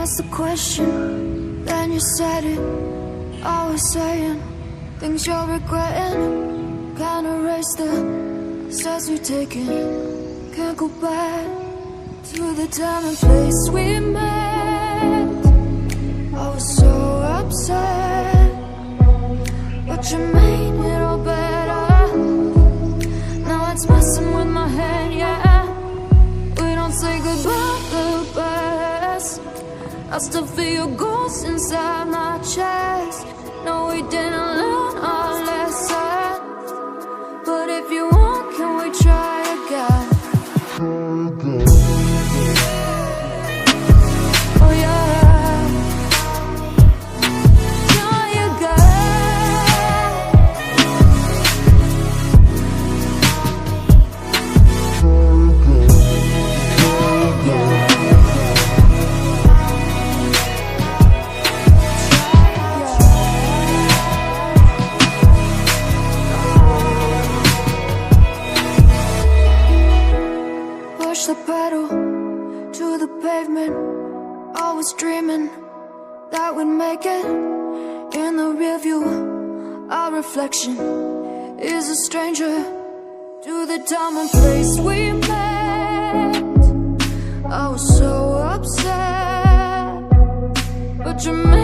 asked the question, then you said it. Always saying things you're regretting. Can't erase the steps we've taken. Can't go back to the time and place we met. I was so upset, but you made it all better. Now it's messing with my head, yeah. We don't say goodbye the best. I still feel your ghost inside my chest. No, we didn't learn our lesson, but if you want, can we try again? Oh yeah, try again. Push the pedal to the pavement. I was dreaming that we'd make it. In the rear view, our reflection is a stranger to the time and place we met. I was so upset, but you made